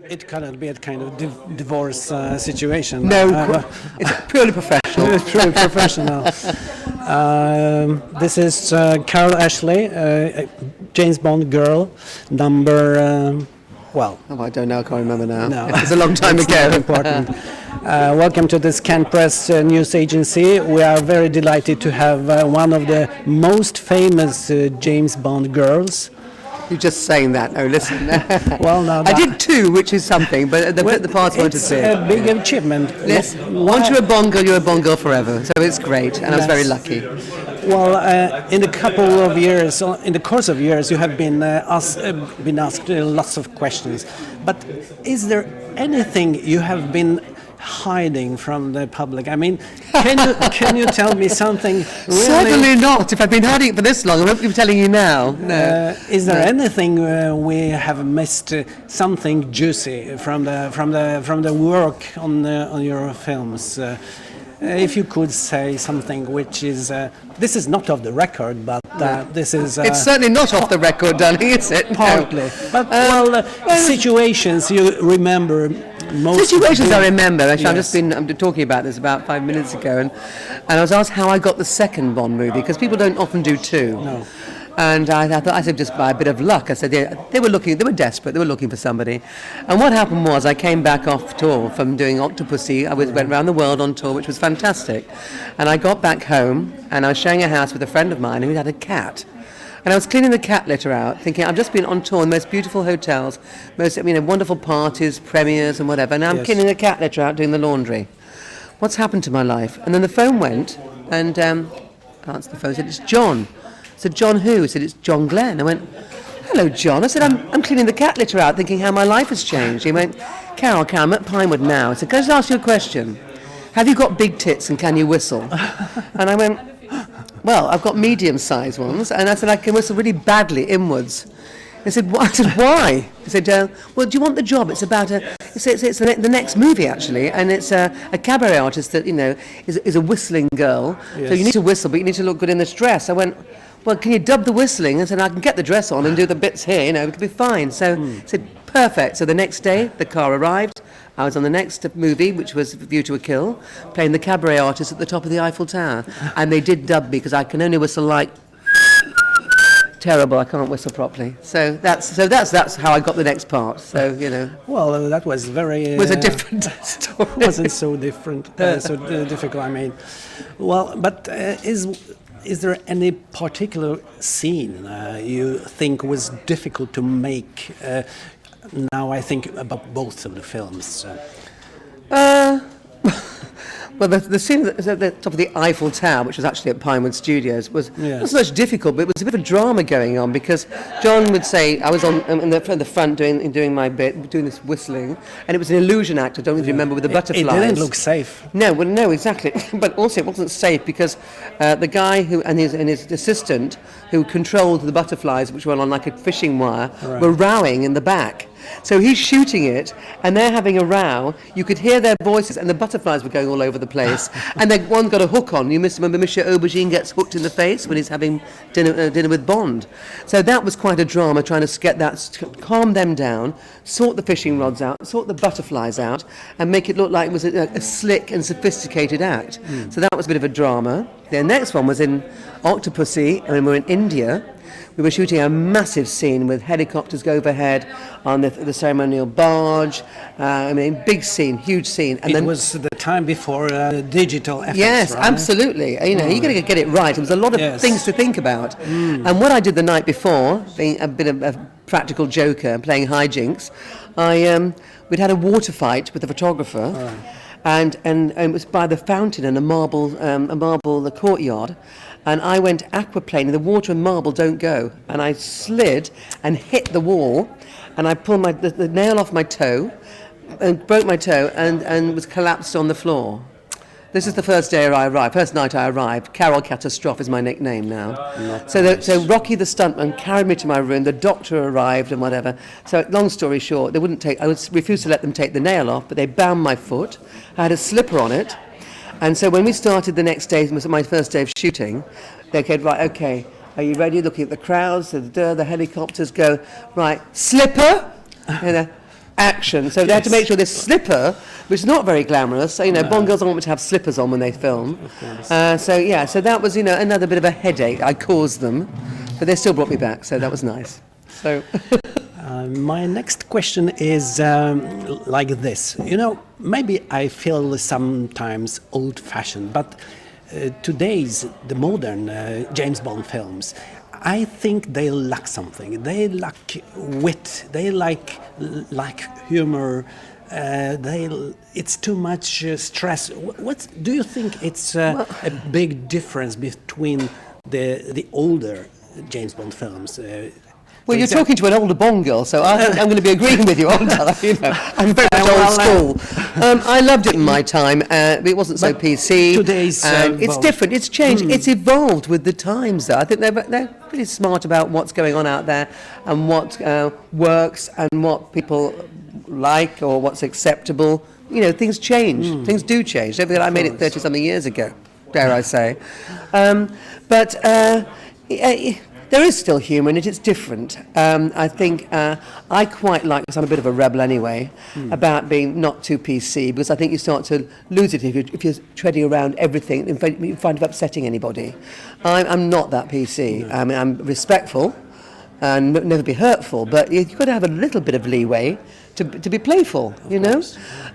It cannot be a kind of divorce situation. No, it's purely professional. It's purely professional. This is Carole Ashby, James Bond girl, number. Oh, I don't know. I can't remember now. No, it's a long time it's ago. Not important. Welcome to this Can Press news agency. We are very delighted to have one of the most famous James Bond girls. You're just saying that. Oh, listen. Well, no, I did two, which is something, but the parts wanted to see it. It's a big achievement. Yes. Once you're a Bond girl, you're a Bond girl forever. So it's great, and I was very lucky. Well, in the course of years, you have been asked lots of questions. But is there anything you have been hiding from the public? I mean, can you tell me something? Really? Certainly not. If I've been hiding it for this long, I won't be telling you now. No. Is there anything we have missed? Something juicy from the work on your films? If you could say something which is this is not off the record, but this is. It's certainly not off the record, darling, is it? Partly, no. But situations you remember. Most situations I remember. Actually, yes. I'm talking about this about 5 minutes ago, and I was asked how I got the second Bond movie, because people don't often do two. No. And I said just by a bit of luck. I said they were desperate, they were looking for somebody. And what happened was I came back off tour from doing Octopussy. I went around the world on tour, which was fantastic. And I got back home, and I was sharing a house with a friend of mine who had a cat. And I was cleaning the cat litter out, thinking I've just been on tour in the most beautiful hotels, most wonderful parties, premieres and whatever. And now I'm cleaning the cat litter out, doing the laundry. What's happened to my life? And then the phone went, and I answered the phone. I said, "It's John." I said, "John who?" I said, "It's John Glenn." I went, "Hello, John." I said, I'm cleaning the cat litter out, thinking how my life has changed. He went, Carole, I'm at Pinewood now. I said, "Can I just ask you a question? Have you got big tits and can you whistle?" And I went, "Well, I've got medium-sized ones." And I said, "I can whistle really badly inwards." He said, "What?" I said, "Why?" He said, "Well, do you want the job? It's about it's the next movie, actually, and it's a cabaret artist that, is a whistling girl. Yes. So you need to whistle, but you need to look good in this dress." I went, "Well, can you dub the whistling?" I said, "I can get the dress on and do the bits here, it could be fine." So he said, "Perfect." So the next day, the car arrived. I was on the next movie, which was View to a Kill, playing the cabaret artist at the top of the Eiffel Tower. And they did dub me, because I can only whistle like... terrible, I can't whistle properly. So that's how I got the next part. So, Well, that was very... It was a different story. It wasn't so different, difficult, I mean. Well, but is there any particular scene you think was difficult to make? Now I think about both of the films. Well, the scene at the top of the Eiffel Tower, which was actually at Pinewood Studios, was not so much difficult, but it was a bit of drama going on, because John would say, I was in the front doing my bit, doing this whistling, and it was an illusion act, I don't even remember, with the butterflies. It didn't look safe. No, exactly. But also it wasn't safe, because the guy and his assistant, who controlled the butterflies, which were on like a fishing wire, were rowing in the back. So he's shooting it, and they're having a row. You could hear their voices, and the butterflies were going all over the place. And then one got a hook on. You remember Monsieur Aubergine gets hooked in the face when he's having dinner with Bond. So that was quite a drama, trying to get that, calm them down, sort the fishing rods out, sort the butterflies out, and make it look like it was a slick and sophisticated act. So that was a bit of a drama. The next one was in Octopussy, and we were in India. We were shooting a massive scene with helicopters go overhead on the ceremonial barge. Big scene, huge scene. And it was the time before digital effects, yes, right? Absolutely. You got to get it right. There was a lot of things to think about. And what I did the night before, being a bit of a practical joker, playing hijinks, we'd had a water fight with the photographer. Right. And it was by the fountain in a marble courtyard. And I went aquaplaning. The water and marble don't go. And I slid and hit the wall, and I pulled the nail off my toe, and broke my toe, and was collapsed on the floor. This is the first night I arrived. Carole Catastrophe is my nickname now. So Rocky the stuntman carried me to my room. The doctor arrived and whatever. So long story short, I refused to let them take the nail off, but they bound my foot. I had a slipper on it. And so when we started the next day, it was my first day of shooting, they said, "Right, okay, are you ready?" Looking at the crowds, the helicopters go, "Right, slipper," action. So they had to make sure this slipper, which is not very glamorous. So, Bond girls don't want to have slippers on when they film. So that was, another bit of a headache I caused them, but they still brought me back. So that was nice. So. My next question is like this. Maybe I feel sometimes old-fashioned, but the modern James Bond films, I think they lack something. They lack wit. They lack humor. It's too much stress. What do you think? It's a big difference between the older James Bond films. Well, you're talking to an older Bond girl, so I'm going to be agreeing with you, aren't I? I'm very much old school. I loved it in my time. It wasn't so PC. Today's it's different. It's changed. It's evolved with the times, though. I think they're pretty smart about what's going on out there and what works and what people like or what's acceptable. Things change. Things do change. Don't forget, I made it 30-something years ago, dare I say. There is still humour in it. It's different. I think I quite like, because I'm a bit of a rebel anyway, about being not too PC, because I think you start to lose it if you're treading around everything. In fact, you find it upsetting anybody. I'm not that PC. No. I mean, I'm respectful and never be hurtful, but you've got to have a little bit of leeway to be playful,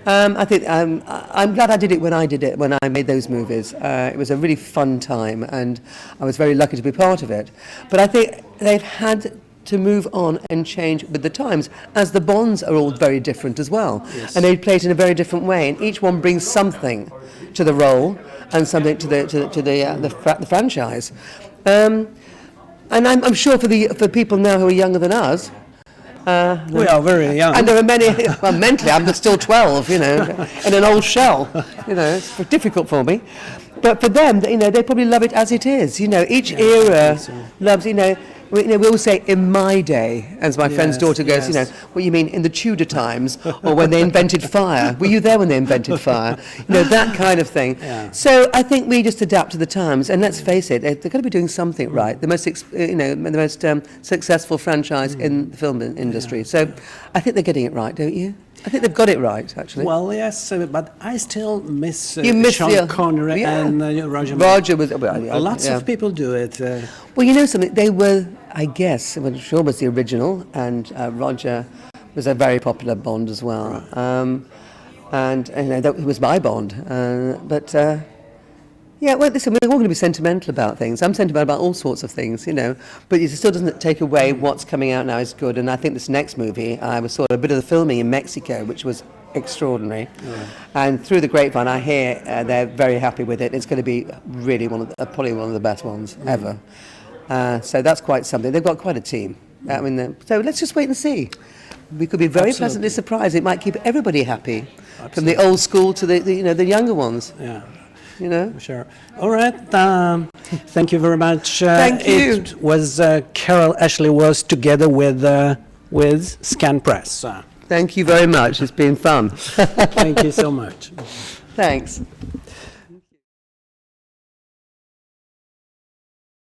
I think I'm glad I did it when I made those movies. It was a really fun time, and I was very lucky to be part of it. But I think they've had to move on and change with the times, as the Bonds are all very different as well. Yes. And they play it in a very different way, and each one brings something to the role and something to the franchise. And I'm sure for people now who are younger than us, we are very young. and there are many, well, mentally I'm still 12, in an old shell. It's difficult for me. But for them, they probably love it as it is. Each era loves, we all say, in my day, as my friend's daughter goes, what you mean, in the Tudor times, or when they invented fire. Were you there when they invented fire? That kind of thing. Yeah. So I think we just adapt to the times, and let's face it, they're going to be doing something right. The most, the most successful franchise in the film industry. So I think they're getting it right, don't you? I think they've got it right, actually. Well, yes, but I still miss You miss Sean Connery and Roger Moore. Roger was... Lots of people do it. Well, you know something? They were, I guess, Sean was the original, and Roger was a very popular Bond as well. Right. And that was my Bond. Well, listen, we're all going to be sentimental about things. I'm sentimental about all sorts of things, but it still doesn't take away what's coming out now is good. And I think this next movie, I saw a bit of the filming in Mexico, which was extraordinary. Yeah. And through the grapevine, I hear they're very happy with it. It's going to be really probably one of the best ones ever. So that's quite something. They've got quite a team. So let's just wait and see. We could be very pleasantly surprised. It might keep everybody happy, from the old school to the younger ones. Yeah. Sure. All right. Thank you very much. Thank you. It was Carole Ashby was together with Scan Press. Thank you very much. It's been fun. Thank you so much. Thanks.